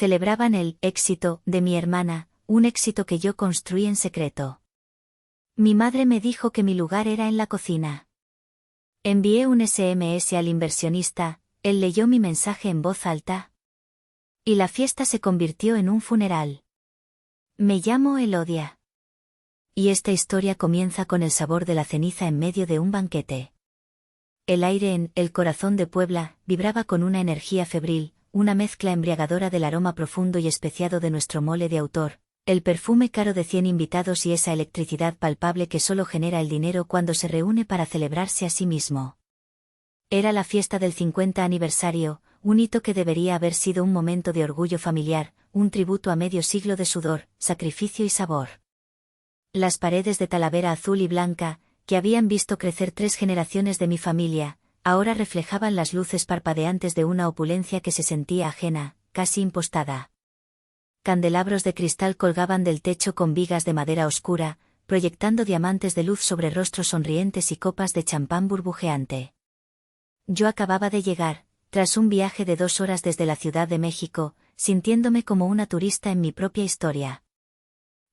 celebraban el éxito de mi hermana, un éxito que yo construí en secreto. Mi madre me dijo que mi lugar era en la cocina. Envié un SMS al inversionista, él leyó mi mensaje en voz alta. Y la fiesta se convirtió en un funeral. Me llamo Elodia. Y esta historia comienza con el sabor de la ceniza en medio de un banquete. El aire en El Corazón de Puebla vibraba con una energía febril, una mezcla embriagadora del aroma profundo y especiado de nuestro mole de autor, el perfume caro de 100 invitados y esa electricidad palpable que solo genera el dinero cuando se reúne para celebrarse a sí mismo. Era la fiesta del 50 aniversario, un hito que debería haber sido un momento de orgullo familiar, un tributo a medio siglo de sudor, sacrificio y sabor. Las paredes de Talavera azul y blanca, que habían visto crecer 3 generaciones de mi familia, ahora reflejaban las luces parpadeantes de una opulencia que se sentía ajena, casi impostada. Candelabros de cristal colgaban del techo con vigas de madera oscura, proyectando diamantes de luz sobre rostros sonrientes y copas de champán burbujeante. Yo acababa de llegar, tras un viaje de 2 horas desde la Ciudad de México, sintiéndome como una turista en mi propia historia.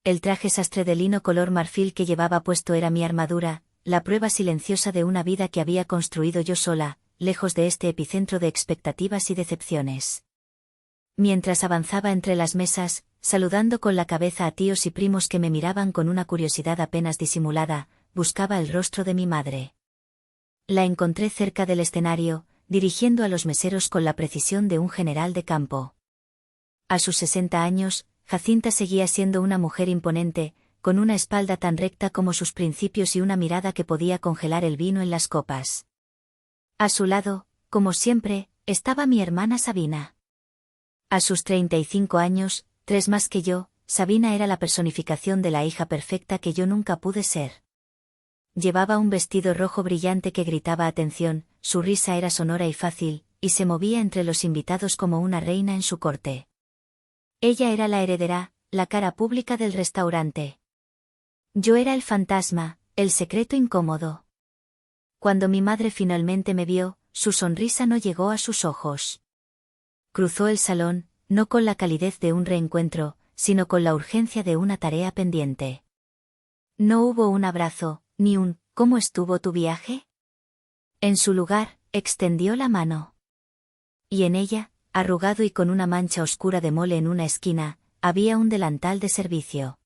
El traje sastre de lino color marfil que llevaba puesto era mi armadura, la prueba silenciosa de una vida que había construido yo sola, lejos de este epicentro de expectativas y decepciones. Mientras avanzaba entre las mesas, saludando con la cabeza a tíos y primos que me miraban con una curiosidad apenas disimulada, buscaba el rostro de mi madre. La encontré cerca del escenario, dirigiendo a los meseros con la precisión de un general de campo. A sus 60 años, Jacinta seguía siendo una mujer imponente, con una espalda tan recta como sus principios y una mirada que podía congelar el vino en las copas. A su lado, como siempre, estaba mi hermana Sabina. A sus 35 años, 3 más que yo, Sabina era la personificación de la hija perfecta que yo nunca pude ser. Llevaba un vestido rojo brillante que gritaba atención, su risa era sonora y fácil, y se movía entre los invitados como una reina en su corte. Ella era la heredera, la cara pública del restaurante. Yo era el fantasma, el secreto incómodo. Cuando mi madre finalmente me vio, su sonrisa no llegó a sus ojos. Cruzó el salón, no con la calidez de un reencuentro, sino con la urgencia de una tarea pendiente. No hubo un abrazo, ni un ¿cómo estuvo tu viaje? En su lugar, extendió la mano. Y en ella, arrugado y con una mancha oscura de mole en una esquina, había un delantal de servicio.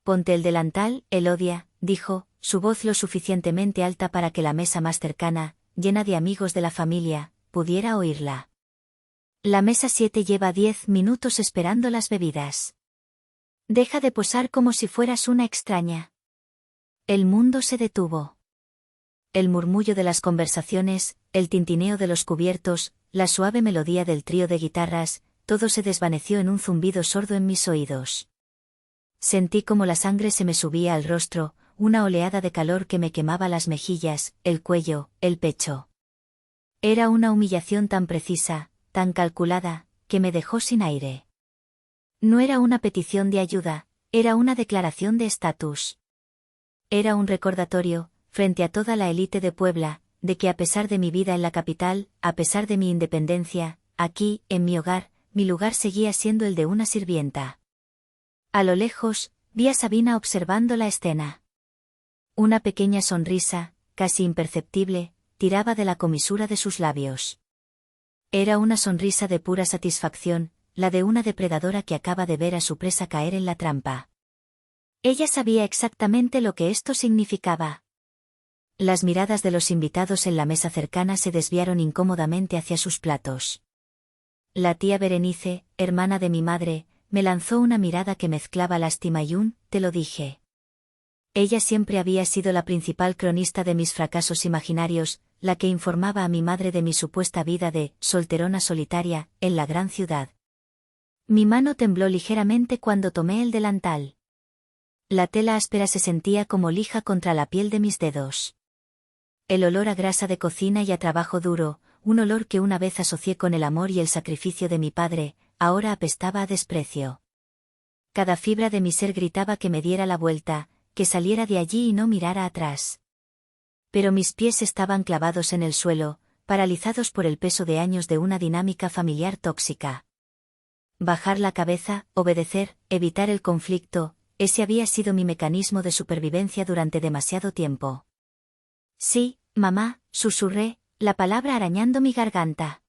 Ponte el delantal, Elodia, dijo, su voz lo suficientemente alta para que la mesa más cercana, llena de amigos de la familia, pudiera oírla. La mesa 7 lleva 10 minutos esperando las bebidas. Deja de posar como si fueras una extraña. El mundo se detuvo. El murmullo de las conversaciones, el tintineo de los cubiertos, la suave melodía del trío de guitarras, todo se desvaneció en un zumbido sordo en mis oídos. Sentí como la sangre se me subía al rostro, una oleada de calor que me quemaba las mejillas, el cuello, el pecho. Era una humillación tan precisa, tan calculada, que me dejó sin aire. No era una petición de ayuda, era una declaración de estatus. Era un recordatorio, frente a toda la élite de Puebla, de que a pesar de mi vida en la capital, a pesar de mi independencia, aquí, en mi hogar, mi lugar seguía siendo el de una sirvienta. A lo lejos, vi a Sabina observando la escena. Una pequeña sonrisa, casi imperceptible, tiraba de la comisura de sus labios. Era una sonrisa de pura satisfacción, la de una depredadora que acaba de ver a su presa caer en la trampa. Ella sabía exactamente lo que esto significaba. Las miradas de los invitados en la mesa cercana se desviaron incómodamente hacia sus platos. La tía Berenice, hermana de mi madre, me lanzó una mirada que mezclaba lástima y un «te lo dije». Ella siempre había sido la principal cronista de mis fracasos imaginarios, la que informaba a mi madre de mi supuesta vida de solterona solitaria, en la gran ciudad. Mi mano tembló ligeramente cuando tomé el delantal. La tela áspera se sentía como lija contra la piel de mis dedos. El olor a grasa de cocina y a trabajo duro, un olor que una vez asocié con el amor y el sacrificio de mi padre, ahora apestaba a desprecio. Cada fibra de mi ser gritaba que me diera la vuelta, que saliera de allí y no mirara atrás. Pero mis pies estaban clavados en el suelo, paralizados por el peso de años de una dinámica familiar tóxica. bajar la cabeza, obedecer, evitar el conflicto, ese había sido mi mecanismo de supervivencia durante demasiado tiempo. Sí, mamá, susurré, la palabra arañando mi garganta.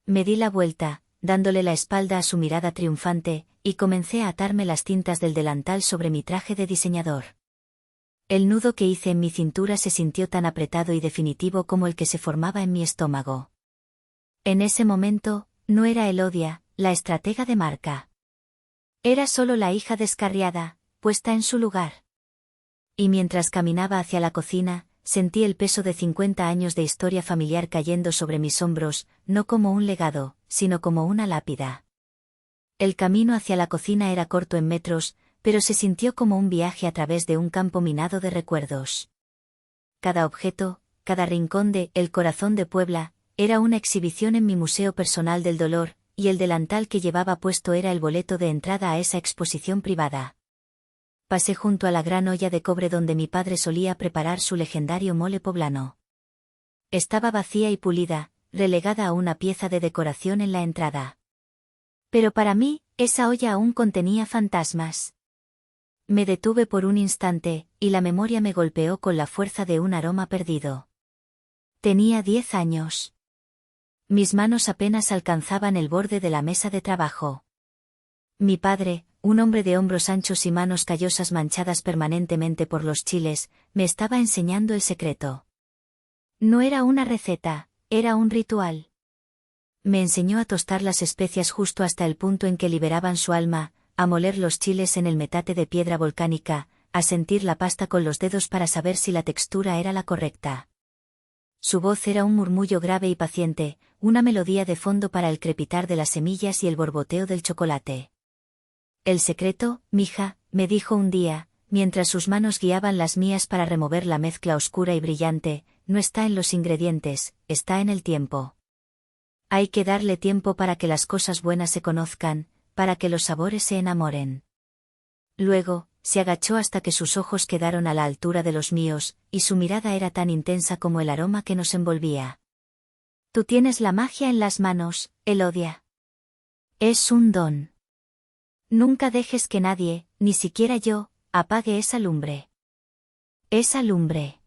Me di la vuelta, dándole la espalda a su mirada triunfante, y comencé a atarme las cintas del delantal sobre mi traje de diseñador. El nudo que hice en mi cintura se sintió tan apretado y definitivo como el que se formaba en mi estómago. En ese momento, no era Elodia, la estratega de marca. Era solo la hija descarriada, puesta en su lugar. Y mientras caminaba hacia la cocina, sentí el peso de 50 años de historia familiar cayendo sobre mis hombros, no como un legado, sino como una lápida. El camino hacia la cocina era corto en metros, pero se sintió como un viaje a través de un campo minado de recuerdos. Cada objeto, cada rincón de El Corazón de Puebla, era una exhibición en mi museo personal del dolor, y el delantal que llevaba puesto era el boleto de entrada a esa exposición privada. Pasé junto a la gran olla de cobre donde mi padre solía preparar su legendario mole poblano. Estaba vacía y pulida, relegada a una pieza de decoración en la entrada. Pero para mí, esa olla aún contenía fantasmas. Me detuve por un instante, y la memoria me golpeó con la fuerza de un aroma perdido. Tenía 10 años. Mis manos apenas alcanzaban el borde de la mesa de trabajo. Mi padre, un hombre de hombros anchos y manos callosas manchadas permanentemente por los chiles, me estaba enseñando el secreto. No era una receta, era un ritual. Me enseñó a tostar las especias justo hasta el punto en que liberaban su alma, a moler los chiles en el metate de piedra volcánica, a sentir la pasta con los dedos para saber si la textura era la correcta. Su voz era un murmullo grave y paciente, una melodía de fondo para el crepitar de las semillas y el borboteo del chocolate. El secreto, mija, me dijo un día, mientras sus manos guiaban las mías para remover la mezcla oscura y brillante, no está en los ingredientes, está en el tiempo. Hay que darle tiempo para que las cosas buenas se conozcan, para que los sabores se enamoren. Luego, se agachó hasta que sus ojos quedaron a la altura de los míos, y su mirada era tan intensa como el aroma que nos envolvía. Tú tienes la magia en las manos, Elodia. Es un don. Nunca dejes que nadie, ni siquiera yo, apague esa lumbre. Esa lumbre.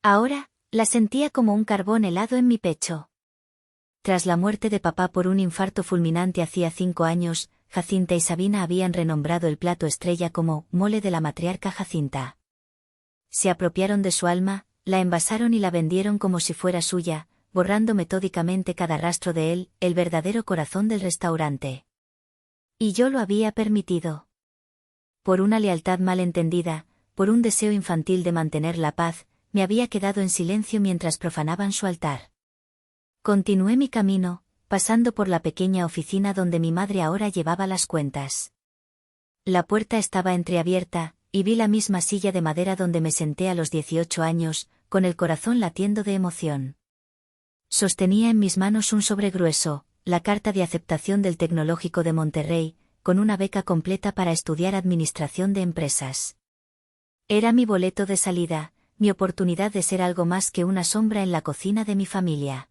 Ahora, la sentía como un carbón helado en mi pecho. Tras la muerte de papá por un infarto fulminante hacía 5 años, Jacinta y Sabina habían renombrado el plato estrella como mole de la matriarca Jacinta. Se apropiaron de su alma, la envasaron y la vendieron como si fuera suya, borrando metódicamente cada rastro de él, el verdadero corazón del restaurante. Y yo lo había permitido. Por una lealtad mal entendida, por un deseo infantil de mantener la paz, me había quedado en silencio mientras profanaban su altar. Continué mi camino, pasando por la pequeña oficina donde mi madre ahora llevaba las cuentas. La puerta estaba entreabierta, y vi la misma silla de madera donde me senté a los 18 años, con el corazón latiendo de emoción. Sostenía en mis manos un sobre grueso, la carta de aceptación del Tecnológico de Monterrey, con una beca completa para estudiar administración de empresas. Era mi boleto de salida, mi oportunidad de ser algo más que una sombra en la cocina de mi familia.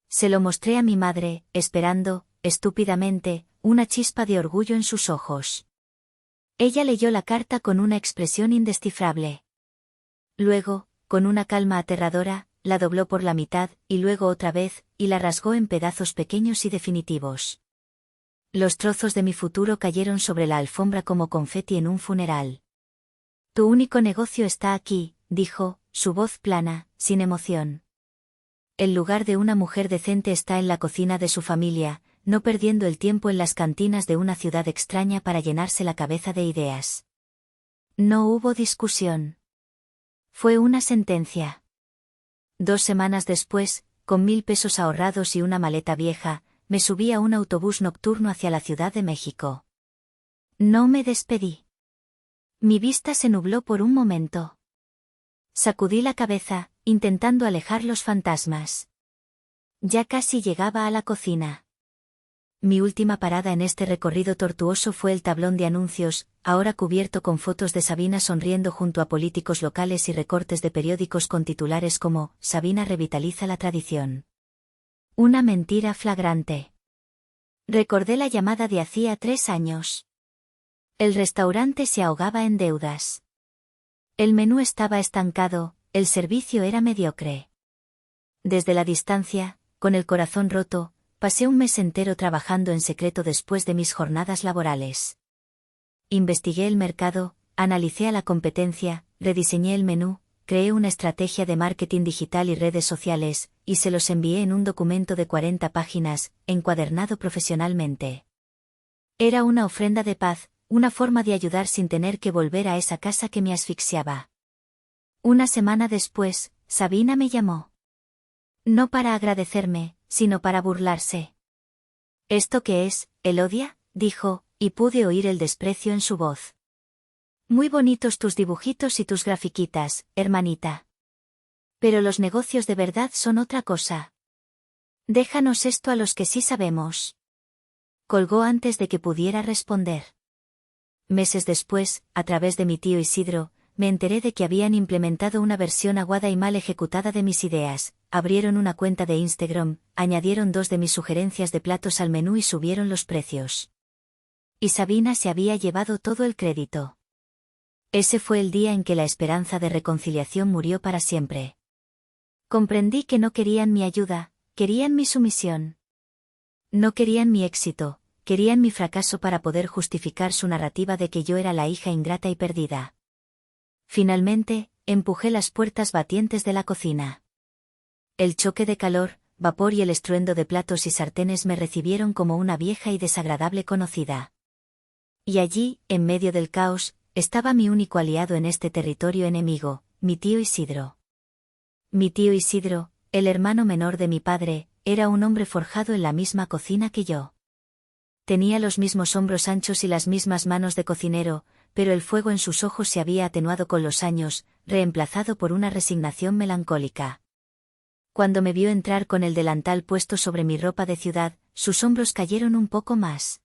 Se lo mostré a mi madre, esperando, estúpidamente, una chispa de orgullo en sus ojos. Ella leyó la carta con una expresión indescifrable. Luego, con una calma aterradora, la dobló por la mitad, y luego otra vez, y la rasgó en pedazos pequeños y definitivos. Los trozos de mi futuro cayeron sobre la alfombra como confeti en un funeral. Tu único negocio está aquí, dijo, su voz plana, sin emoción. El lugar de una mujer decente está en la cocina de su familia, no perdiendo el tiempo en las cantinas de una ciudad extraña para llenarse la cabeza de ideas. No hubo discusión. Fue una sentencia. 2 semanas después, con 1000 pesos ahorrados y una maleta vieja, me subí a un autobús nocturno hacia la Ciudad de México. No me despedí. Mi vista se nubló por un momento. Sacudí la cabeza, intentando alejar los fantasmas. Ya casi llegaba a la cocina. Mi última parada en este recorrido tortuoso fue el tablón de anuncios, ahora cubierto con fotos de Sabina sonriendo junto a políticos locales y recortes de periódicos con titulares como «Sabina revitaliza la tradición». Una mentira flagrante. Recordé la llamada de hacía 3 años. El restaurante se ahogaba en deudas. El menú estaba estancado, el servicio era mediocre. Desde la distancia, con el corazón roto, pasé un mes entero trabajando en secreto después de mis jornadas laborales. Investigué el mercado, analicé a la competencia, rediseñé el menú, creé una estrategia de marketing digital y redes sociales, y se los envié en un documento de 40 páginas, encuadernado profesionalmente. Era una ofrenda de paz, una forma de ayudar sin tener que volver a esa casa que me asfixiaba. Una semana después, Sabina me llamó. No para agradecerme, sino para burlarse. ¿Esto qué es, Elodia?, dijo, y pude oír el desprecio en su voz. Muy bonitos tus dibujitos y tus grafiquitas, hermanita. Pero los negocios de verdad son otra cosa. Déjanos esto a los que sí sabemos. Colgó antes de que pudiera responder. Meses después, a través de mi tío Isidro, me enteré de que habían implementado una versión aguada y mal ejecutada de mis ideas, abrieron una cuenta de Instagram, añadieron 2 de mis sugerencias de platos al menú y subieron los precios. Y Sabina se había llevado todo el crédito. Ese fue el día en que la esperanza de reconciliación murió para siempre. Comprendí que no querían mi ayuda, querían mi sumisión. No querían mi éxito, querían mi fracaso para poder justificar su narrativa de que yo era la hija ingrata y perdida. Finalmente, empujé las puertas batientes de la cocina. El choque de calor, vapor y el estruendo de platos y sartenes me recibieron como una vieja y desagradable conocida. Y allí, en medio del caos, estaba mi único aliado en este territorio enemigo, mi tío Isidro. Mi tío Isidro, el hermano menor de mi padre, era un hombre forjado en la misma cocina que yo. Tenía los mismos hombros anchos y las mismas manos de cocinero, pero el fuego en sus ojos se había atenuado con los años, reemplazado por una resignación melancólica. Cuando me vio entrar con el delantal puesto sobre mi ropa de ciudad, sus hombros cayeron un poco más.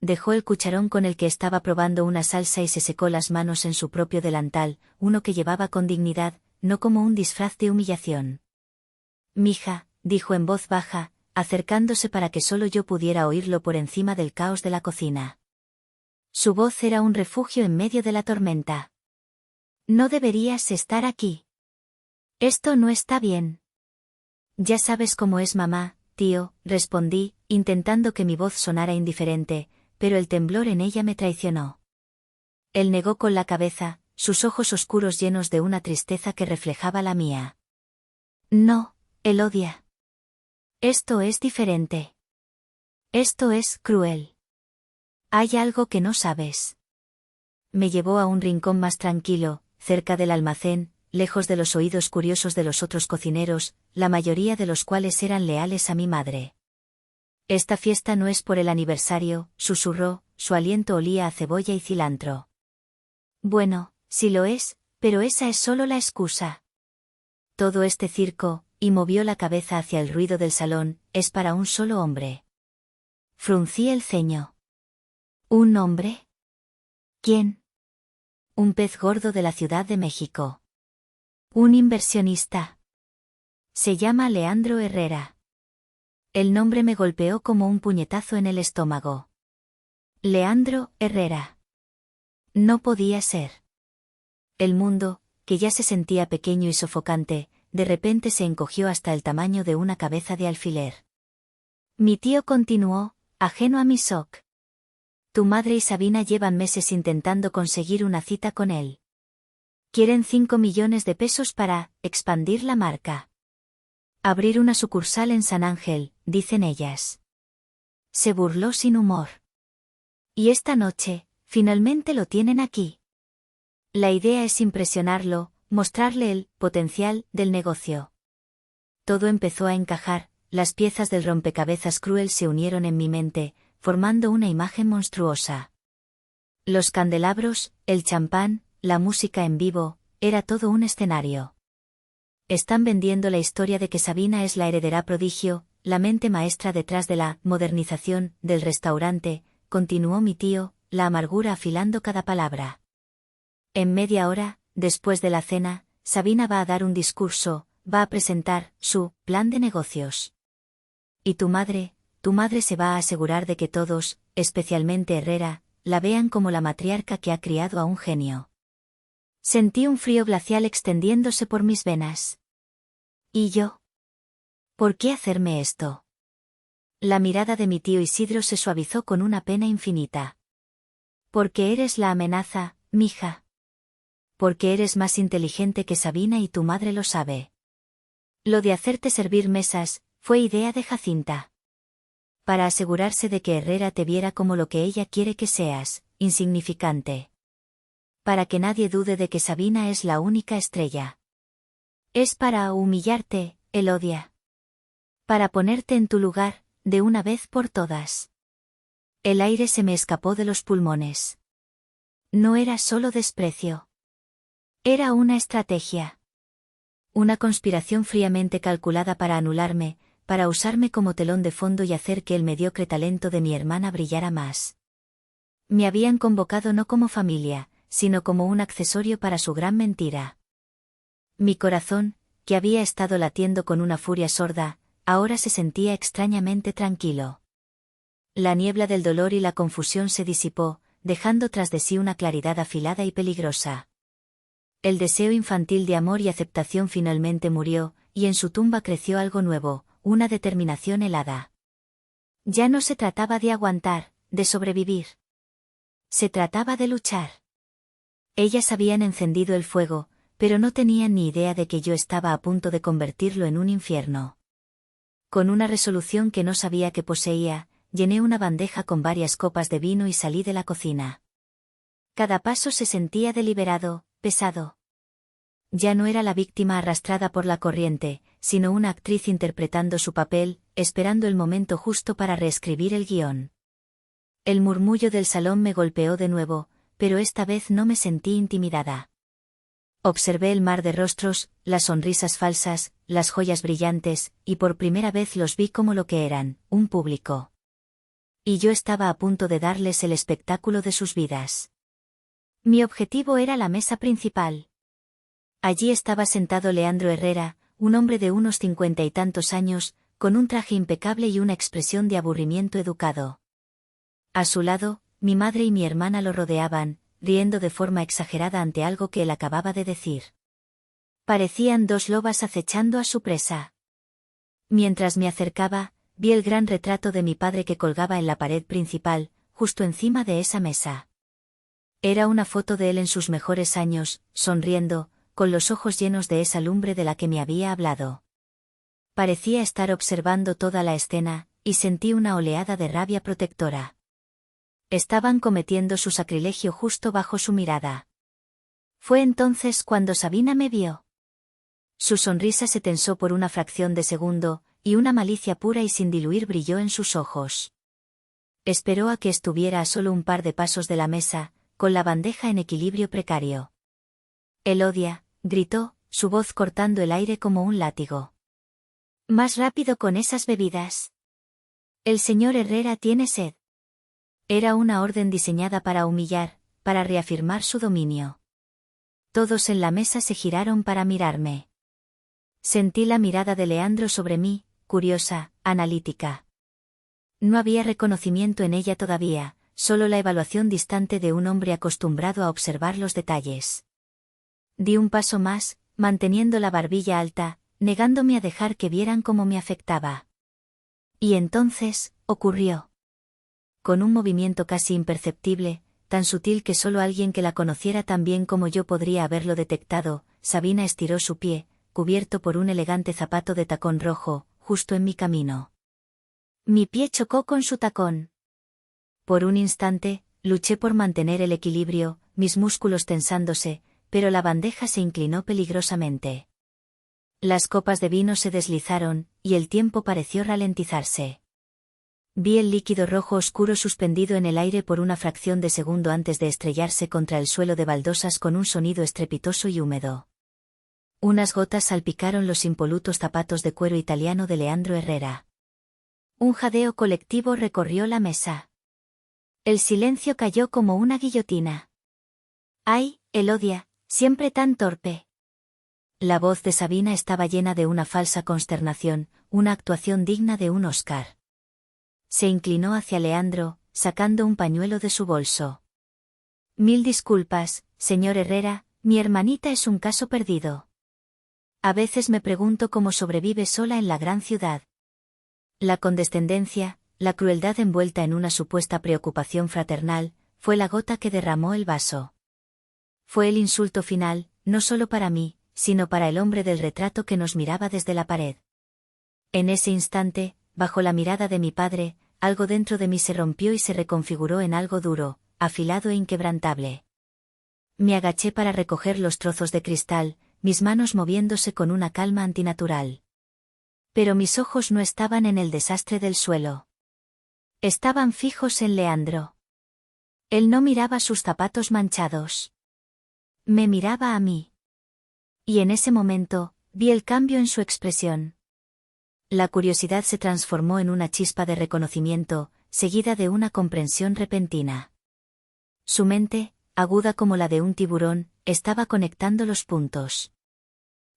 Dejó el cucharón con el que estaba probando una salsa y se secó las manos en su propio delantal, uno que llevaba con dignidad, no como un disfraz de humillación. Mija, dijo en voz baja, acercándose para que solo yo pudiera oírlo por encima del caos de la cocina. Su voz era un refugio en medio de la tormenta. No deberías estar aquí. Esto no está bien. Ya sabes cómo es mamá, tío, respondí, intentando que mi voz sonara indiferente, pero el temblor en ella me traicionó. Él negó con la cabeza, sus ojos oscuros llenos de una tristeza que reflejaba la mía. No, Elodia. Esto es diferente. Esto es cruel. Hay algo que no sabes. Me llevó a un rincón más tranquilo, cerca del almacén, lejos de los oídos curiosos de los otros cocineros, la mayoría de los cuales eran leales a mi madre. Esta fiesta no es por el aniversario, susurró, su aliento olía a cebolla y cilantro. Bueno, sí lo es, pero esa es solo la excusa. Todo este circo, y movió la cabeza hacia el ruido del salón, es para un solo hombre. Fruncí el ceño. ¿Un hombre? ¿Quién? Un pez gordo de la Ciudad de México. Un inversionista. Se llama Leandro Herrera. El nombre me golpeó como un puñetazo en el estómago. Leandro Herrera. No podía ser. El mundo, que ya se sentía pequeño y sofocante, de repente se encogió hasta el tamaño de una cabeza de alfiler. Mi tío continuó, ajeno a mi shock. Tu madre y Sabina llevan meses intentando conseguir una cita con él. Quieren 5 millones de pesos para expandir la marca. Abrir una sucursal en San Ángel, dicen ellas. Se burló sin humor. Y esta noche, finalmente lo tienen aquí. La idea es impresionarlo, mostrarle el potencial del negocio. Todo empezó a encajar, las piezas del rompecabezas cruel se unieron en mi mente, formando una imagen monstruosa. Los candelabros, el champán, la música en vivo, era todo un escenario. Están vendiendo la historia de que Sabina es la heredera prodigio, la mente maestra detrás de la modernización del restaurante, continuó mi tío, la amargura afilando cada palabra. En media hora, después de la cena, Sabina va a dar un discurso, va a presentar su plan de negocios. Y tu madre, tu madre se va a asegurar de que todos, especialmente Herrera, la vean como la matriarca que ha criado a un genio. Sentí un frío glacial extendiéndose por mis venas. ¿Y yo? ¿Por qué hacerme esto? La mirada de mi tío Isidro se suavizó con una pena infinita. Porque eres la amenaza, mija. Porque eres más inteligente que Sabina y tu madre lo sabe. Lo de hacerte servir mesas, fue idea de Jacinta. Para asegurarse de que Herrera te viera como lo que ella quiere que seas, insignificante. Para que nadie dude de que Sabina es la única estrella. Es para humillarte, Elodia. Para ponerte en tu lugar, de una vez por todas. El aire se me escapó de los pulmones. No era solo desprecio. Era una estrategia. Una conspiración fríamente calculada para anularme, para usarme como telón de fondo y hacer que el mediocre talento de mi hermana brillara más. Me habían convocado no como familia, sino como un accesorio para su gran mentira. Mi corazón, que había estado latiendo con una furia sorda, ahora se sentía extrañamente tranquilo. La niebla del dolor y la confusión se disipó, dejando tras de sí una claridad afilada y peligrosa. El deseo infantil de amor y aceptación finalmente murió, y en su tumba creció algo nuevo, una determinación helada. Ya no se trataba de aguantar, de sobrevivir. Se trataba de luchar. Ellas habían encendido el fuego, pero no tenían ni idea de que yo estaba a punto de convertirlo en un infierno. Con una resolución que no sabía que poseía, llené una bandeja con varias copas de vino y salí de la cocina. Cada paso se sentía deliberado, pesado. Ya no era la víctima arrastrada por la corriente, sino una actriz interpretando su papel, esperando el momento justo para reescribir el guión. El murmullo del salón me golpeó de nuevo, pero esta vez no me sentí intimidada. Observé el mar de rostros, las sonrisas falsas, las joyas brillantes, y por primera vez los vi como lo que eran, un público. Y yo estaba a punto de darles el espectáculo de sus vidas. Mi objetivo era la mesa principal. Allí estaba sentado Leandro Herrera, un hombre de unos 50 y tantos años, con un traje impecable y una expresión de aburrimiento educado. A su lado, mi madre y mi hermana lo rodeaban, riendo de forma exagerada ante algo que él acababa de decir. Parecían dos lobas acechando a su presa. Mientras me acercaba, vi el gran retrato de mi padre que colgaba en la pared principal, justo encima de esa mesa. Era una foto de él en sus mejores años, sonriendo, con los ojos llenos de esa lumbre de la que me había hablado. Parecía estar observando toda la escena, y sentí una oleada de rabia protectora. Estaban cometiendo su sacrilegio justo bajo su mirada. Fue entonces cuando Sabina me vio. Su sonrisa se tensó por una fracción de segundo, y una malicia pura y sin diluir brilló en sus ojos. Esperó a que estuviera a solo un par de pasos de la mesa, con la bandeja en equilibrio precario. Elodia, gritó, su voz cortando el aire como un látigo. Más rápido con esas bebidas. El señor Herrera tiene sed. Era una orden diseñada para humillar, para reafirmar su dominio. Todos en la mesa se giraron para mirarme. Sentí la mirada de Leandro sobre mí, curiosa, analítica. No había reconocimiento en ella todavía, solo la evaluación distante de un hombre acostumbrado a observar los detalles. Di un paso más, manteniendo la barbilla alta, negándome a dejar que vieran cómo me afectaba. Y entonces, ocurrió. Con un movimiento casi imperceptible, tan sutil que solo alguien que la conociera tan bien como yo podría haberlo detectado, Sabina estiró su pie, cubierto por un elegante zapato de tacón rojo, justo en mi camino. Mi pie chocó con su tacón. Por un instante, luché por mantener el equilibrio, mis músculos tensándose, pero la bandeja se inclinó peligrosamente. Las copas de vino se deslizaron, y el tiempo pareció ralentizarse. Vi el líquido rojo oscuro suspendido en el aire por una fracción de segundo antes de estrellarse contra el suelo de baldosas con un sonido estrepitoso y húmedo. Unas gotas salpicaron los impolutos zapatos de cuero italiano de Leandro Herrera. Un jadeo colectivo recorrió la mesa. El silencio cayó como una guillotina. ¡Ay, Elodia, siempre tan torpe! La voz de Sabina estaba llena de una falsa consternación, una actuación digna de un Oscar. Se inclinó hacia Leandro, sacando un pañuelo de su bolso. Mil disculpas, señor Herrera, mi hermanita es un caso perdido. A veces me pregunto cómo sobrevive sola en la gran ciudad. La condescendencia, la crueldad envuelta en una supuesta preocupación fraternal, fue la gota que derramó el vaso. Fue el insulto final, no solo para mí, sino para el hombre del retrato que nos miraba desde la pared. En ese instante, bajo la mirada de mi padre, algo dentro de mí se rompió y se reconfiguró en algo duro, afilado e inquebrantable. Me agaché para recoger los trozos de cristal, mis manos moviéndose con una calma antinatural. Pero mis ojos no estaban en el desastre del suelo. Estaban fijos en Leandro. Él no miraba sus zapatos manchados. Me miraba a mí. Y en ese momento, vi el cambio en su expresión. La curiosidad se transformó en una chispa de reconocimiento, seguida de una comprensión repentina. Su mente, aguda como la de un tiburón, estaba conectando los puntos.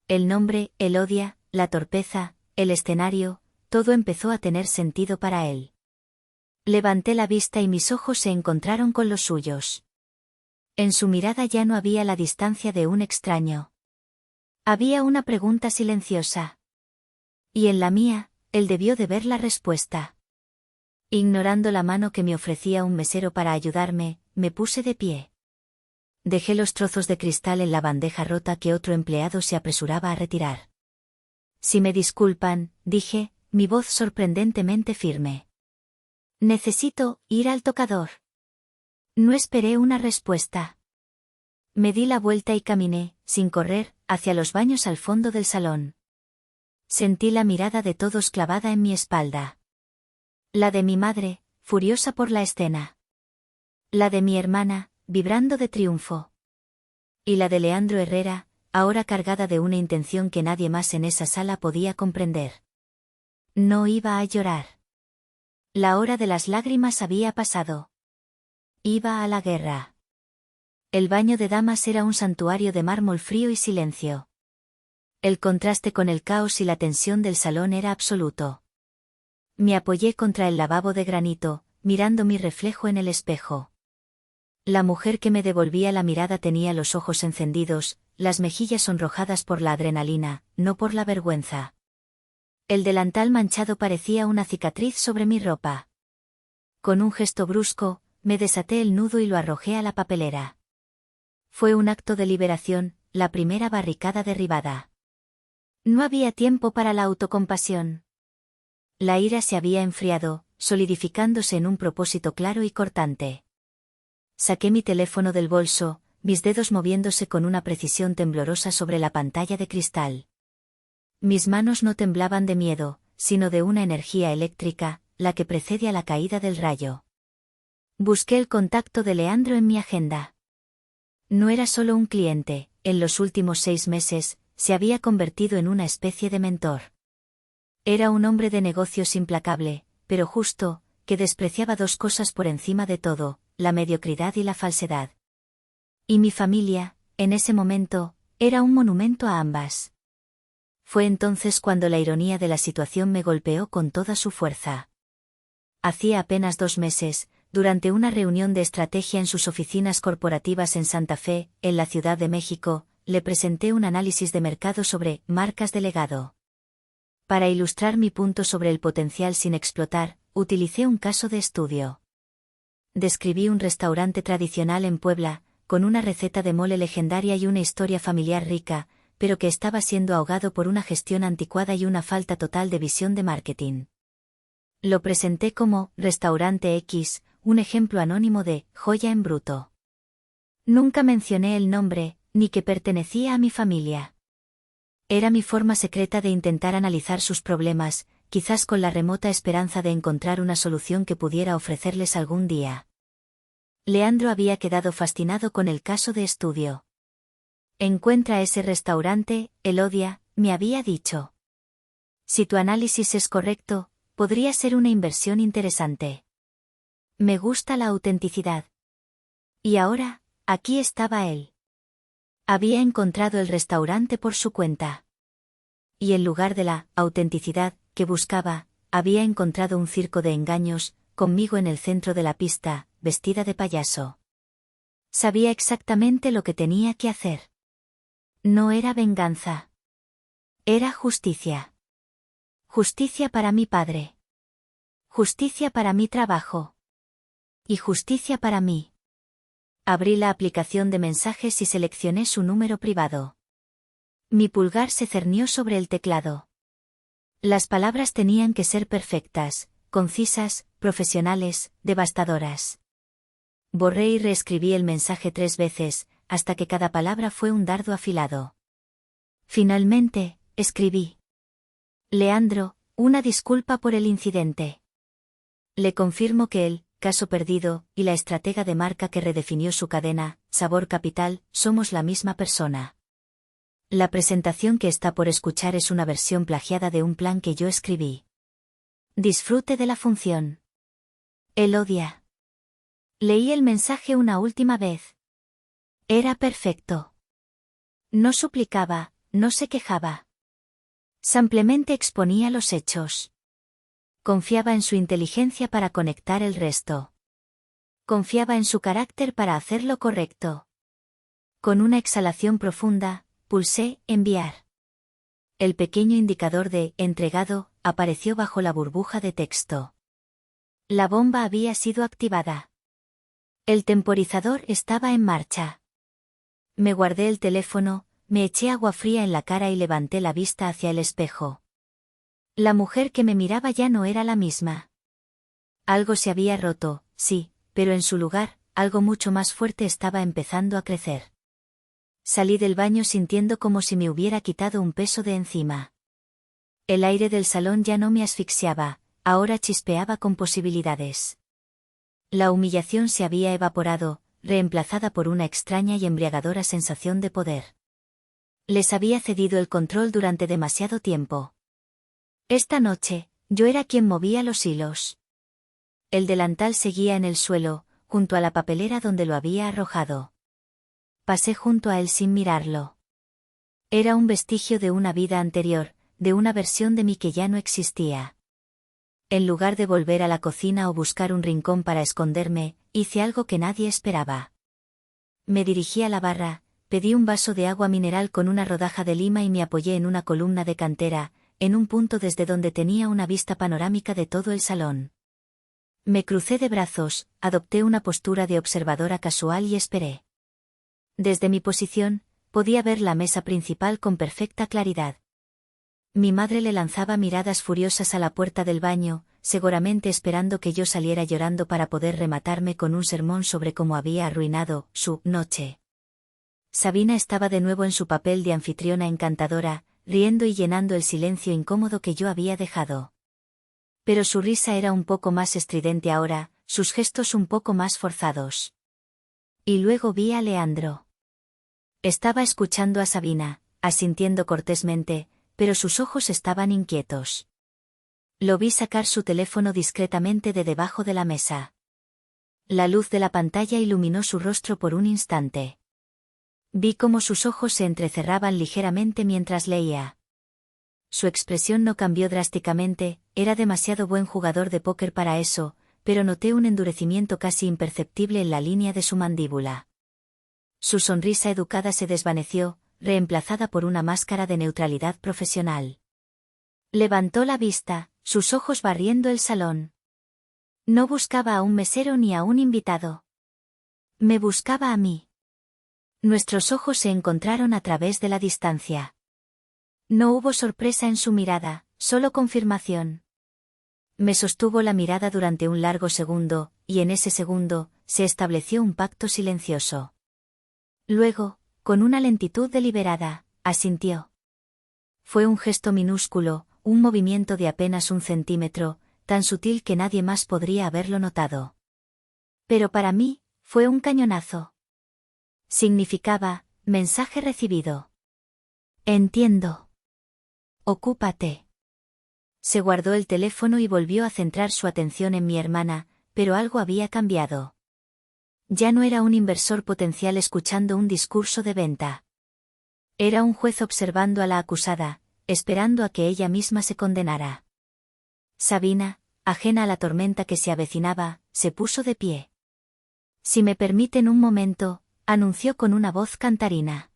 El nombre, Elodia, la torpeza, el escenario, todo empezó a tener sentido para él. Levanté la vista y mis ojos se encontraron con los suyos. En su mirada ya no había la distancia de un extraño. Había una pregunta silenciosa. Y en la mía, él debió de ver la respuesta. Ignorando la mano que me ofrecía un mesero para ayudarme, me puse de pie. Dejé los trozos de cristal en la bandeja rota que otro empleado se apresuraba a retirar. Si me disculpan, dije, mi voz sorprendentemente firme. Necesito ir al tocador. No esperé una respuesta. Me di la vuelta y caminé, sin correr, hacia los baños al fondo del salón. Sentí la mirada de todos clavada en mi espalda. La de mi madre, furiosa por la escena. La de mi hermana, vibrando de triunfo. Y la de Leandro Herrera, ahora cargada de una intención que nadie más en esa sala podía comprender. No iba a llorar. La hora de las lágrimas había pasado. Iba a la guerra. El baño de damas era un santuario de mármol frío y silencio. El contraste con el caos y la tensión del salón era absoluto. Me apoyé contra el lavabo de granito, mirando mi reflejo en el espejo. La mujer que me devolvía la mirada tenía los ojos encendidos, las mejillas sonrojadas por la adrenalina, no por la vergüenza. El delantal manchado parecía una cicatriz sobre mi ropa. Con un gesto brusco, me desaté el nudo y lo arrojé a la papelera. Fue un acto de liberación, la primera barricada derribada. No había tiempo para la autocompasión. La ira se había enfriado, solidificándose en un propósito claro y cortante. Saqué mi teléfono del bolso, mis dedos moviéndose con una precisión temblorosa sobre la pantalla de cristal. Mis manos no temblaban de miedo, sino de una energía eléctrica, la que precede a la caída del rayo. Busqué el contacto de Leandro en mi agenda. No era solo un cliente, en los últimos 6 meses, se había convertido en una especie de mentor. Era un hombre de negocios implacable, pero justo, que despreciaba 2 cosas por encima de todo, la mediocridad y la falsedad. Y mi familia, en ese momento, era un monumento a ambas. Fue entonces cuando la ironía de la situación me golpeó con toda su fuerza. Hacía apenas 2 meses, durante una reunión de estrategia en sus oficinas corporativas en Santa Fe, en la Ciudad de México, le presenté un análisis de mercado sobre marcas de legado. Para ilustrar mi punto sobre el potencial sin explotar, utilicé un caso de estudio. Describí un restaurante tradicional en Puebla, con una receta de mole legendaria y una historia familiar rica, pero que estaba siendo ahogado por una gestión anticuada y una falta total de visión de marketing. Lo presenté como Restaurante X, un ejemplo anónimo de joya en bruto. Nunca mencioné el nombre, ni que pertenecía a mi familia. Era mi forma secreta de intentar analizar sus problemas, quizás con la remota esperanza de encontrar una solución que pudiera ofrecerles algún día. Leandro había quedado fascinado con el caso de estudio. Encuentra ese restaurante, Elodia, me había dicho. Si tu análisis es correcto, podría ser una inversión interesante. Me gusta la autenticidad. Y ahora, aquí estaba él. Había encontrado el restaurante por su cuenta. Y en lugar de la autenticidad que buscaba, había encontrado un circo de engaños, conmigo en el centro de la pista, vestida de payaso. Sabía exactamente lo que tenía que hacer. No era venganza. Era justicia. Justicia para mi padre. Justicia para mi trabajo. Y justicia para mí. Abrí la aplicación de mensajes y seleccioné su número privado. Mi pulgar se cernió sobre el teclado. Las palabras tenían que ser perfectas, concisas, profesionales, devastadoras. Borré y reescribí el mensaje 3 veces, hasta que cada palabra fue un dardo afilado. Finalmente, escribí: Leandro, una disculpa por el incidente. Le confirmo que el caso perdido y la estratega de marca que redefinió su cadena, Sabor Capital, somos la misma persona. La presentación que está por escuchar es una versión plagiada de un plan que yo escribí. Disfrute de la función. Elodia. Leí el mensaje una última vez. Era perfecto. No suplicaba, no se quejaba. Simplemente exponía los hechos. Confiaba en su inteligencia para conectar el resto. Confiaba en su carácter para hacer lo correcto. Con una exhalación profunda, pulsé enviar. El pequeño indicador de entregado apareció bajo la burbuja de texto. La bomba había sido activada. El temporizador estaba en marcha. Me guardé el teléfono, me eché agua fría en la cara y levanté la vista hacia el espejo. La mujer que me miraba ya no era la misma. Algo se había roto, sí, pero en su lugar, algo mucho más fuerte estaba empezando a crecer. Salí del baño sintiendo como si me hubiera quitado un peso de encima. El aire del salón ya no me asfixiaba, ahora chispeaba con posibilidades. La humillación se había evaporado, reemplazada por una extraña y embriagadora sensación de poder. Les había cedido el control durante demasiado tiempo. Esta noche, yo era quien movía los hilos. El delantal seguía en el suelo, junto a la papelera donde lo había arrojado. Pasé junto a él sin mirarlo. Era un vestigio de una vida anterior, de una versión de mí que ya no existía. En lugar de volver a la cocina o buscar un rincón para esconderme, hice algo que nadie esperaba. Me dirigí a la barra, pedí un vaso de agua mineral con una rodaja de lima y me apoyé en una columna de cantera, en un punto desde donde tenía una vista panorámica de todo el salón. Me crucé de brazos, adopté una postura de observadora casual y esperé. Desde mi posición, podía ver la mesa principal con perfecta claridad. Mi madre le lanzaba miradas furiosas a la puerta del baño, seguramente esperando que yo saliera llorando para poder rematarme con un sermón sobre cómo había arruinado su noche. Sabina estaba de nuevo en su papel de anfitriona encantadora, riendo y llenando el silencio incómodo que yo había dejado. Pero su risa era un poco más estridente ahora, sus gestos un poco más forzados. Y luego vi a Leandro. Estaba escuchando a Sabina, asintiendo cortésmente, pero sus ojos estaban inquietos. Lo vi sacar su teléfono discretamente de debajo de la mesa. La luz de la pantalla iluminó su rostro por un instante. Vi cómo sus ojos se entrecerraban ligeramente mientras leía. Su expresión no cambió drásticamente, era demasiado buen jugador de póker para eso, pero noté un endurecimiento casi imperceptible en la línea de su mandíbula. Su sonrisa educada se desvaneció, reemplazada por una máscara de neutralidad profesional. Levantó la vista, sus ojos barriendo el salón. No buscaba a un mesero ni a un invitado. Me buscaba a mí. Nuestros ojos se encontraron a través de la distancia. No hubo sorpresa en su mirada, solo confirmación. Me sostuvo la mirada durante un largo segundo, y en ese segundo, se estableció un pacto silencioso. Luego, con una lentitud deliberada, asintió. Fue un gesto minúsculo, un movimiento de apenas 1 centímetro, tan sutil que nadie más podría haberlo notado. Pero para mí, fue un cañonazo. Significaba, mensaje recibido. Entiendo. Ocúpate. Se guardó el teléfono y volvió a centrar su atención en mi hermana, pero algo había cambiado. Ya no era un inversor potencial escuchando un discurso de venta. Era un juez observando a la acusada, esperando a que ella misma se condenara. Sabina, ajena a la tormenta que se avecinaba, se puso de pie. Si me permiten un momento, anunció con una voz cantarina.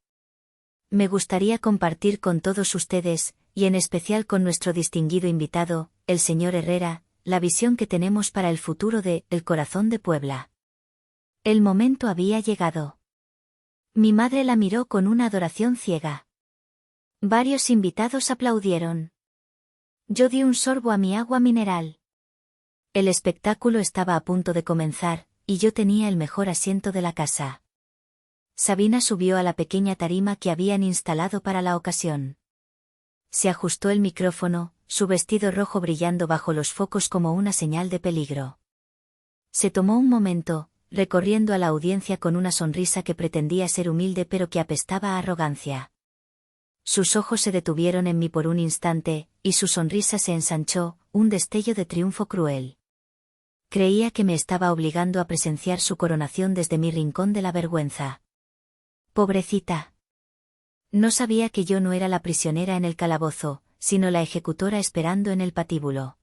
Me gustaría compartir con todos ustedes, y en especial con nuestro distinguido invitado, el señor Herrera, la visión que tenemos para el futuro de El Corazón de Puebla. El momento había llegado. Mi madre la miró con una adoración ciega. Varios invitados aplaudieron. Yo di un sorbo a mi agua mineral. El espectáculo estaba a punto de comenzar, y yo tenía el mejor asiento de la casa. Sabina subió a la pequeña tarima que habían instalado para la ocasión. Se ajustó el micrófono, su vestido rojo brillando bajo los focos como una señal de peligro. Se tomó un momento, recorriendo a la audiencia con una sonrisa que pretendía ser humilde pero que apestaba a arrogancia. Sus ojos se detuvieron en mí por un instante, y su sonrisa se ensanchó, un destello de triunfo cruel. Creía que me estaba obligando a presenciar su coronación desde mi rincón de la vergüenza. Pobrecita. No sabía que yo no era la prisionera en el calabozo, sino la ejecutora esperando en el patíbulo.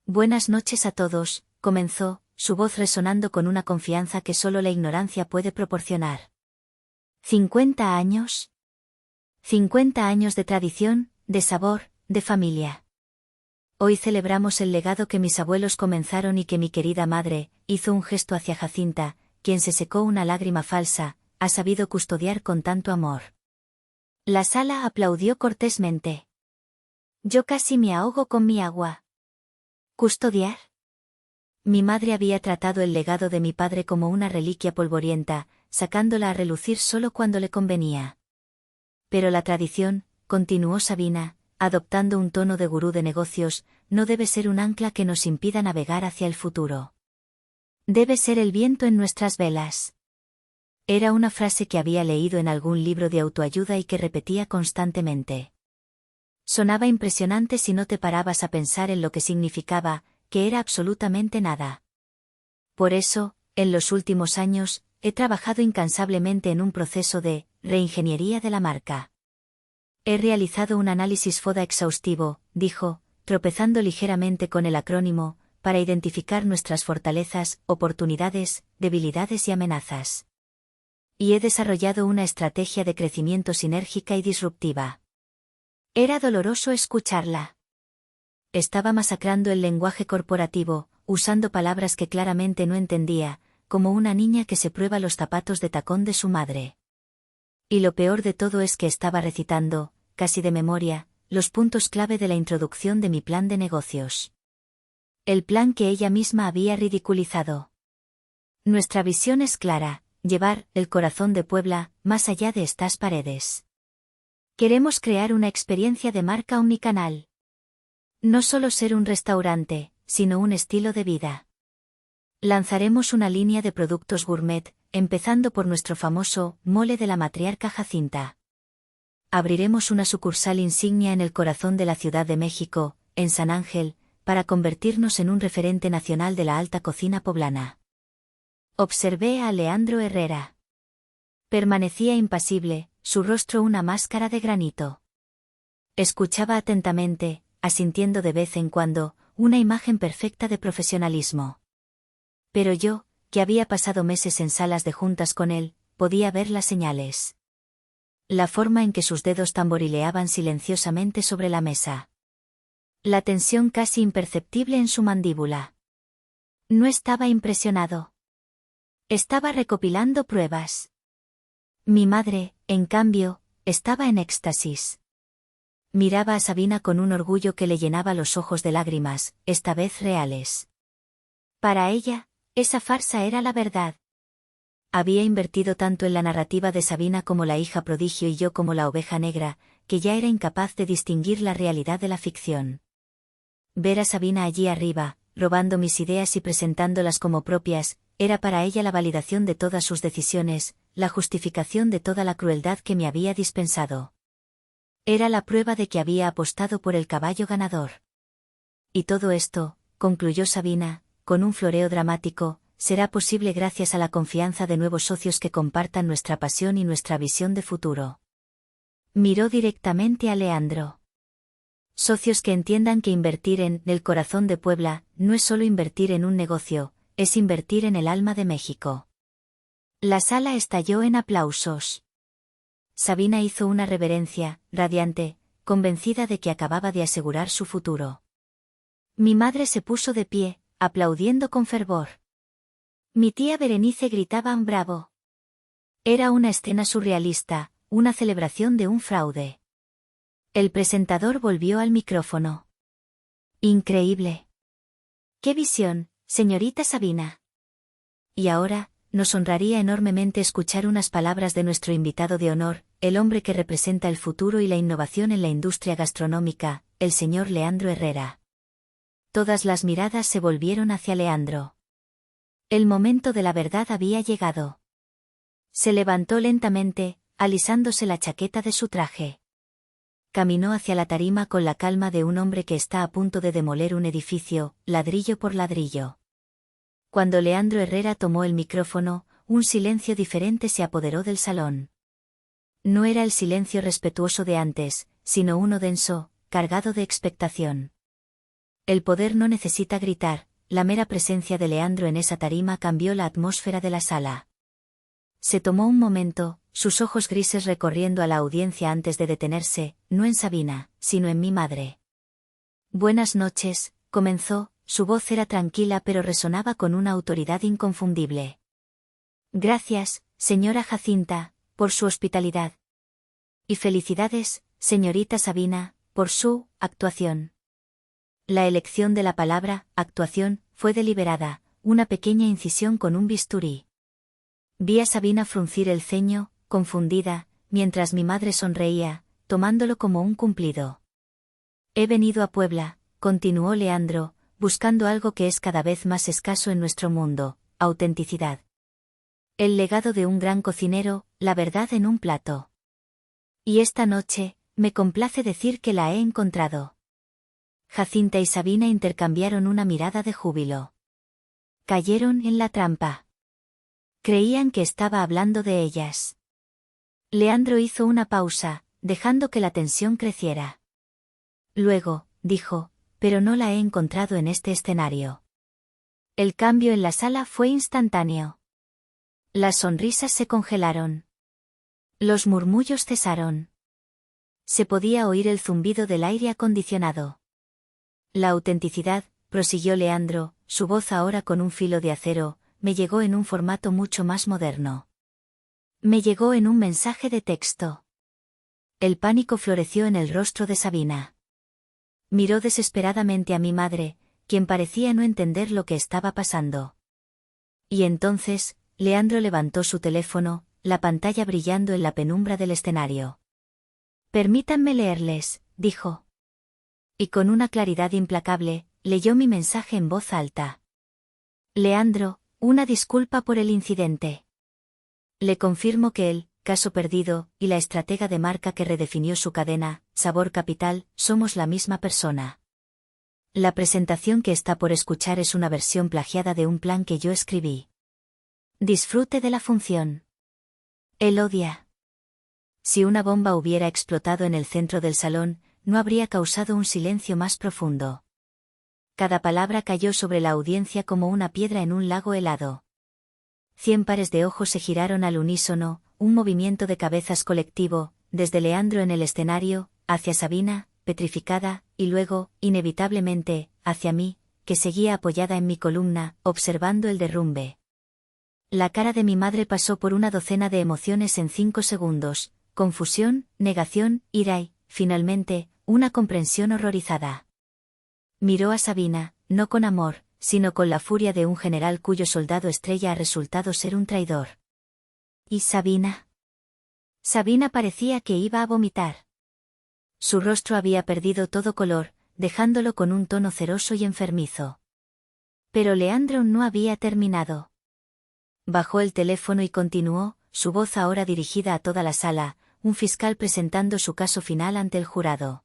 Buenas noches a todos, comenzó, su voz resonando con una confianza que solo la ignorancia puede proporcionar. 50 años. 50 años de tradición, de sabor, de familia. Hoy celebramos el legado que mis abuelos comenzaron y que mi querida madre, hizo un gesto hacia Jacinta, quien se secó una lágrima falsa, ha sabido custodiar con tanto amor. La sala aplaudió cortésmente. Yo casi me ahogo con mi agua. ¿Custodiar? Mi madre había tratado el legado de mi padre como una reliquia polvorienta, sacándola a relucir solo cuando le convenía. Pero la tradición, continuó Sabina, adoptando un tono de gurú de negocios, no debe ser un ancla que nos impida navegar hacia el futuro. Debe ser el viento en nuestras velas. Era una frase que había leído en algún libro de autoayuda y que repetía constantemente. Sonaba impresionante si no te parabas a pensar en lo que significaba, que era absolutamente nada. Por eso, en los últimos años, he trabajado incansablemente en un proceso de reingeniería de la marca. He realizado un análisis FODA exhaustivo, dijo, tropezando ligeramente con el acrónimo, para identificar nuestras fortalezas, oportunidades, debilidades y amenazas. Y he desarrollado una estrategia de crecimiento sinérgica y disruptiva. Era doloroso escucharla. Estaba masacrando el lenguaje corporativo, usando palabras que claramente no entendía, como una niña que se prueba los zapatos de tacón de su madre. Y lo peor de todo es que estaba recitando, casi de memoria, los puntos clave de la introducción de mi plan de negocios. El plan que ella misma había ridiculizado. Nuestra visión es clara, llevar El Corazón de Puebla más allá de estas paredes. Queremos crear una experiencia de marca omnicanal. No solo ser un restaurante, sino un estilo de vida. Lanzaremos una línea de productos gourmet, empezando por nuestro famoso mole de la matriarca Jacinta. Abriremos una sucursal insignia en el corazón de la Ciudad de México, en San Ángel, para convertirnos en un referente nacional de la alta cocina poblana. Observé a Leandro Herrera. Permanecía impasible, su rostro una máscara de granito. Escuchaba atentamente, asintiendo de vez en cuando, una imagen perfecta de profesionalismo. Pero yo, que había pasado meses en salas de juntas con él, podía ver las señales. La forma en que sus dedos tamborileaban silenciosamente sobre la mesa. La tensión casi imperceptible en su mandíbula. No estaba impresionado. Estaba recopilando pruebas. Mi madre, en cambio, estaba en éxtasis. Miraba a Sabina con un orgullo que le llenaba los ojos de lágrimas, esta vez reales. Para ella, esa farsa era la verdad. Había invertido tanto en la narrativa de Sabina como la hija prodigio y yo como la oveja negra, que ya era incapaz de distinguir la realidad de la ficción. Ver a Sabina allí arriba, robando mis ideas y presentándolas como propias, era para ella la validación de todas sus decisiones, la justificación de toda la crueldad que me había dispensado. Era la prueba de que había apostado por el caballo ganador. Y todo esto, concluyó Sabina, con un floreo dramático, será posible gracias a la confianza de nuevos socios que compartan nuestra pasión y nuestra visión de futuro. Miró directamente a Leandro. Socios que entiendan que invertir en el corazón de Puebla no es solo invertir en un negocio, es invertir en el alma de México. La sala estalló en aplausos. Sabina hizo una reverencia, radiante, convencida de que acababa de asegurar su futuro. Mi madre se puso de pie, aplaudiendo con fervor. Mi tía Berenice gritaba un bravo. Era una escena surrealista, una celebración de un fraude. El presentador volvió al micrófono. Increíble. ¡Qué visión, señorita Sabina! Y ahora, nos honraría enormemente escuchar unas palabras de nuestro invitado de honor, el hombre que representa el futuro y la innovación en la industria gastronómica, el señor Leandro Herrera. Todas las miradas se volvieron hacia Leandro. El momento de la verdad había llegado. Se levantó lentamente, alisándose la chaqueta de su traje. Caminó hacia la tarima con la calma de un hombre que está a punto de demoler un edificio, ladrillo por ladrillo. Cuando Leandro Herrera tomó el micrófono, un silencio diferente se apoderó del salón. No era el silencio respetuoso de antes, sino uno denso, cargado de expectación. El poder no necesita gritar, la mera presencia de Leandro en esa tarima cambió la atmósfera de la sala. Se tomó un momento, sus ojos grises recorriendo a la audiencia antes de detenerse, no en Sabina, sino en mi madre. Buenas noches, comenzó, su voz era tranquila pero resonaba con una autoridad inconfundible. Gracias, señora Jacinta, por su hospitalidad. Y felicidades, señorita Sabina, por su actuación. La elección de la palabra, actuación, fue deliberada, una pequeña incisión con un bisturí. Vi a Sabina fruncir el ceño, confundida, mientras mi madre sonreía, tomándolo como un cumplido. He venido a Puebla, continuó Leandro, buscando algo que es cada vez más escaso en nuestro mundo, autenticidad. El legado de un gran cocinero, la verdad en un plato. Y esta noche, me complace decir que la he encontrado. Jacinta y Sabina intercambiaron una mirada de júbilo. Cayeron en la trampa. Creían que estaba hablando de ellas. Leandro hizo una pausa, dejando que la tensión creciera. Luego, dijo, pero no la he encontrado en este escenario. El cambio en la sala fue instantáneo. Las sonrisas se congelaron. Los murmullos cesaron. Se podía oír el zumbido del aire acondicionado. La autenticidad, prosiguió Leandro, su voz ahora con un filo de acero, me llegó en un formato mucho más moderno. Me llegó en un mensaje de texto. El pánico floreció en el rostro de Sabina. Miró desesperadamente a mi madre, quien parecía no entender lo que estaba pasando. Y entonces, Leandro levantó su teléfono, la pantalla brillando en la penumbra del escenario. Permítanme leerles, dijo. Y con una claridad implacable, leyó mi mensaje en voz alta. Leandro, una disculpa por el incidente. Le confirmo que el caso perdido y la estratega de marca que redefinió su cadena, Sabor Capital, somos la misma persona. La presentación que está por escuchar es una versión plagiada de un plan que yo escribí. Disfrute de la función. Él odia. Si una bomba hubiera explotado en el centro del salón, no habría causado un silencio más profundo. Cada palabra cayó sobre la audiencia como una piedra en un lago helado. 100 pares de ojos se giraron al unísono, un movimiento de cabezas colectivo, desde Leandro en el escenario, hacia Sabina, petrificada, y luego, inevitablemente, hacia mí, que seguía apoyada en mi columna, observando el derrumbe. La cara de mi madre pasó por una docena de emociones en 5 segundos, confusión, negación, ira y, finalmente, una comprensión horrorizada. Miró a Sabina, no con amor, sino con la furia de un general cuyo soldado estrella ha resultado ser un traidor. ¿Y Sabina? Sabina parecía que iba a vomitar. Su rostro había perdido todo color, dejándolo con un tono ceroso y enfermizo. Pero Leandro no había terminado. Bajó el teléfono y continuó, su voz ahora dirigida a toda la sala, un fiscal presentando su caso final ante el jurado.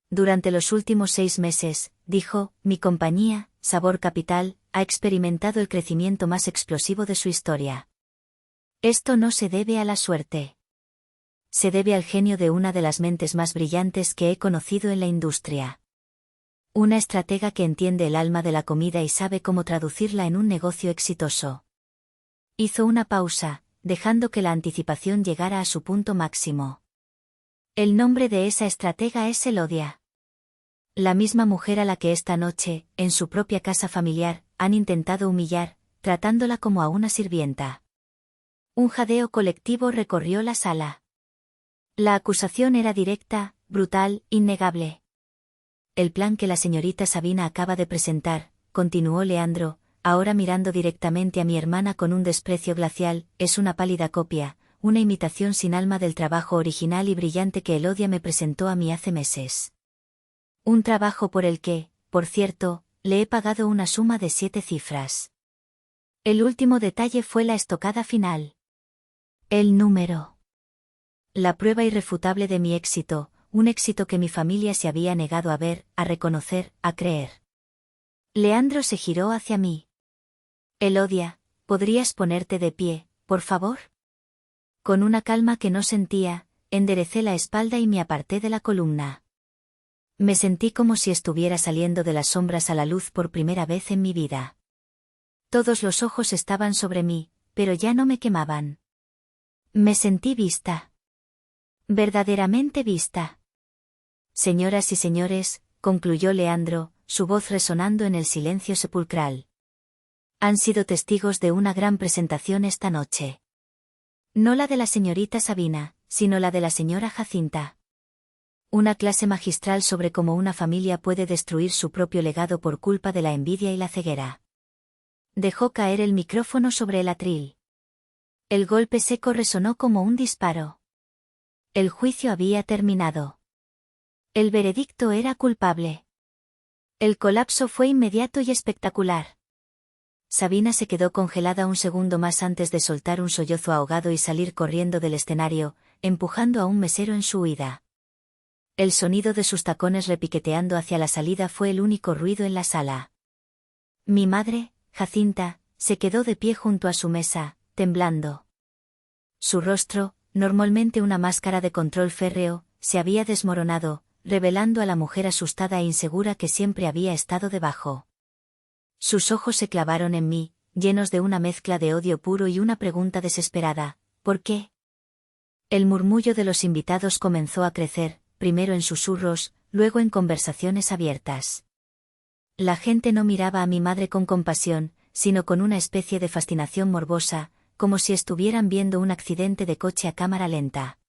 Durante los últimos 6 meses, dijo, mi compañía, Sabor Capital, ha experimentado el crecimiento más explosivo de su historia. Esto no se debe a la suerte. Se debe al genio de una de las mentes más brillantes que he conocido en la industria. Una estratega que entiende el alma de la comida y sabe cómo traducirla en un negocio exitoso. Hizo una pausa, dejando que la anticipación llegara a su punto máximo. El nombre de esa estratega es Elodia. La misma mujer a la que esta noche, en su propia casa familiar, han intentado humillar, tratándola como a una sirvienta. Un jadeo colectivo recorrió la sala. La acusación era directa, brutal, innegable. El plan que la señorita Sabina acaba de presentar, continuó Leandro, ahora mirando directamente a mi hermana con un desprecio glacial, es una pálida copia, una imitación sin alma del trabajo original y brillante que Elodia me presentó a mí hace meses. Un trabajo por el que, por cierto, le he pagado una suma de 7 cifras. El último detalle fue la estocada final. El número. La prueba irrefutable de mi éxito, un éxito que mi familia se había negado a ver, a reconocer, a creer. Leandro se giró hacia mí. Elodia, ¿podrías ponerte de pie, por favor? Con una calma que no sentía, enderecé la espalda y me aparté de la columna. Me sentí como si estuviera saliendo de las sombras a la luz por primera vez en mi vida. Todos los ojos estaban sobre mí, pero ya no me quemaban. Me sentí vista. Verdaderamente vista. Señoras y señores, concluyó Leandro, su voz resonando en el silencio sepulcral. Han sido testigos de una gran presentación esta noche. No la de la señorita Sabina, sino la de la señora Jacinta. Una clase magistral sobre cómo una familia puede destruir su propio legado por culpa de la envidia y la ceguera. Dejó caer el micrófono sobre el atril. El golpe seco resonó como un disparo. El juicio había terminado. El veredicto era culpable. El colapso fue inmediato y espectacular. Sabina se quedó congelada un segundo más antes de soltar un sollozo ahogado y salir corriendo del escenario, empujando a un mesero en su huida. El sonido de sus tacones repiqueteando hacia la salida fue el único ruido en la sala. Mi madre, Jacinta, se quedó de pie junto a su mesa, temblando. Su rostro, normalmente una máscara de control férreo, se había desmoronado, revelando a la mujer asustada e insegura que siempre había estado debajo. Sus ojos se clavaron en mí, llenos de una mezcla de odio puro y una pregunta desesperada, ¿por qué? El murmullo de los invitados comenzó a crecer, primero en susurros, luego en conversaciones abiertas. La gente no miraba a mi madre con compasión, sino con una especie de fascinación morbosa, como si estuvieran viendo un accidente de coche a cámara lenta.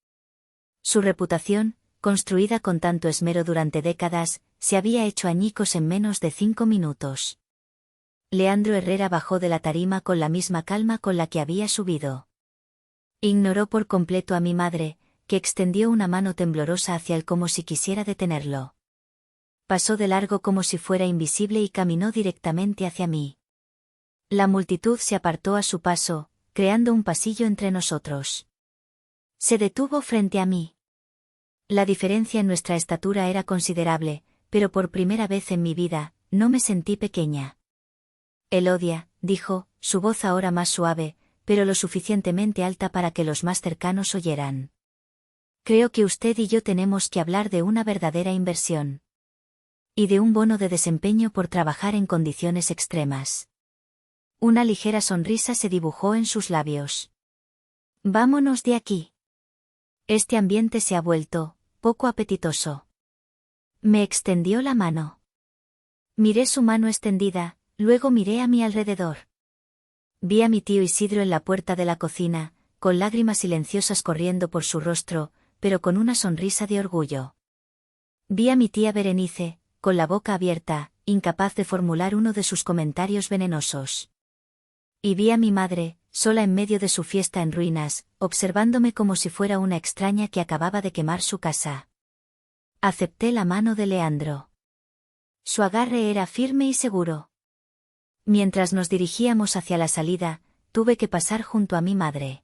Su reputación, construida con tanto esmero durante décadas, se había hecho añicos en menos de 5 minutos. Leandro Herrera bajó de la tarima con la misma calma con la que había subido. Ignoró por completo a mi madre, que extendió una mano temblorosa hacia él como si quisiera detenerlo. Pasó de largo como si fuera invisible y caminó directamente hacia mí. La multitud se apartó a su paso, creando un pasillo entre nosotros. Se detuvo frente a mí. La diferencia en nuestra estatura era considerable, pero por primera vez en mi vida, no me sentí pequeña. Elodia, dijo, su voz ahora más suave, pero lo suficientemente alta para que los más cercanos oyeran. Creo que usted y yo tenemos que hablar de una verdadera inversión. Y de un bono de desempeño por trabajar en condiciones extremas. Una ligera sonrisa se dibujó en sus labios. Vámonos de aquí. Este ambiente se ha vuelto, poco apetitoso. Me extendió la mano. Miré su mano extendida, luego miré a mi alrededor. Vi a mi tío Isidro en la puerta de la cocina, con lágrimas silenciosas corriendo por su rostro, pero con una sonrisa de orgullo. Vi a mi tía Berenice, con la boca abierta, incapaz de formular uno de sus comentarios venenosos. Y vi a mi madre, sola en medio de su fiesta en ruinas, observándome como si fuera una extraña que acababa de quemar su casa. Acepté la mano de Leandro. Su agarre era firme y seguro. Mientras nos dirigíamos hacia la salida, tuve que pasar junto a mi madre.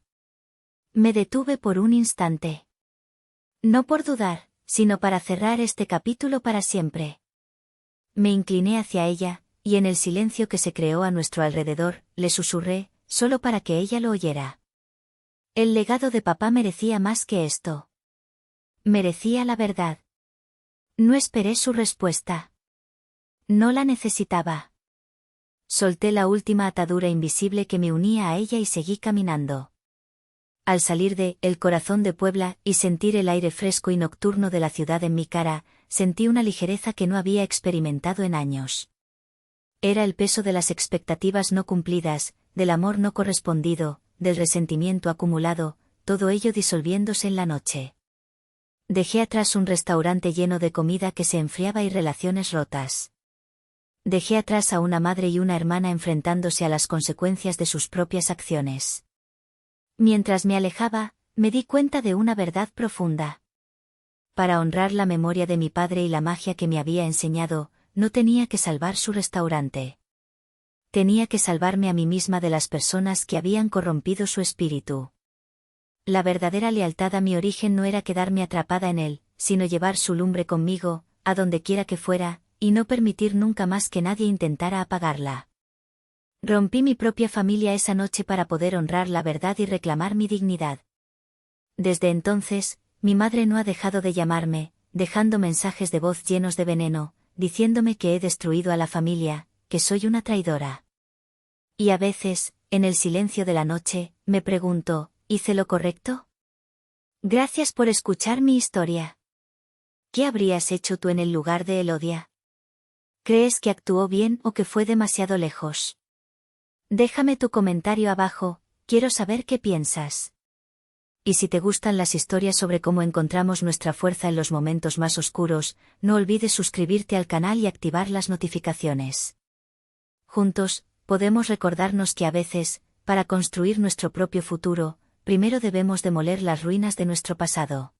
Me detuve por un instante. No por dudar, sino para cerrar este capítulo para siempre. Me incliné hacia ella, y en el silencio que se creó a nuestro alrededor, le susurré, solo para que ella lo oyera. El legado de papá merecía más que esto. Merecía la verdad. No esperé su respuesta. No la necesitaba. Solté la última atadura invisible que me unía a ella y seguí caminando. Al salir de El Corazón de Puebla y sentir el aire fresco y nocturno de la ciudad en mi cara, sentí una ligereza que no había experimentado en años. Era el peso de las expectativas no cumplidas, del amor no correspondido, del resentimiento acumulado, todo ello disolviéndose en la noche. Dejé atrás un restaurante lleno de comida que se enfriaba y relaciones rotas. Dejé atrás a una madre y una hermana enfrentándose a las consecuencias de sus propias acciones. Mientras me alejaba, me di cuenta de una verdad profunda. Para honrar la memoria de mi padre y la magia que me había enseñado, no tenía que salvar su restaurante. Tenía que salvarme a mí misma de las personas que habían corrompido su espíritu. La verdadera lealtad a mi origen no era quedarme atrapada en él, sino llevar su lumbre conmigo, a donde quiera que fuera, y no permitir nunca más que nadie intentara apagarla. Rompí mi propia familia esa noche para poder honrar la verdad y reclamar mi dignidad. Desde entonces, mi madre no ha dejado de llamarme, dejando mensajes de voz llenos de veneno, diciéndome que he destruido a la familia, que soy una traidora. Y a veces, en el silencio de la noche, me pregunto, ¿hice lo correcto? Gracias por escuchar mi historia. ¿Qué habrías hecho tú en el lugar de Elodia? ¿Crees que actuó bien o que fue demasiado lejos? Déjame tu comentario abajo, quiero saber qué piensas. Y si te gustan las historias sobre cómo encontramos nuestra fuerza en los momentos más oscuros, no olvides suscribirte al canal y activar las notificaciones. Juntos, podemos recordarnos que a veces, para construir nuestro propio futuro, primero debemos demoler las ruinas de nuestro pasado.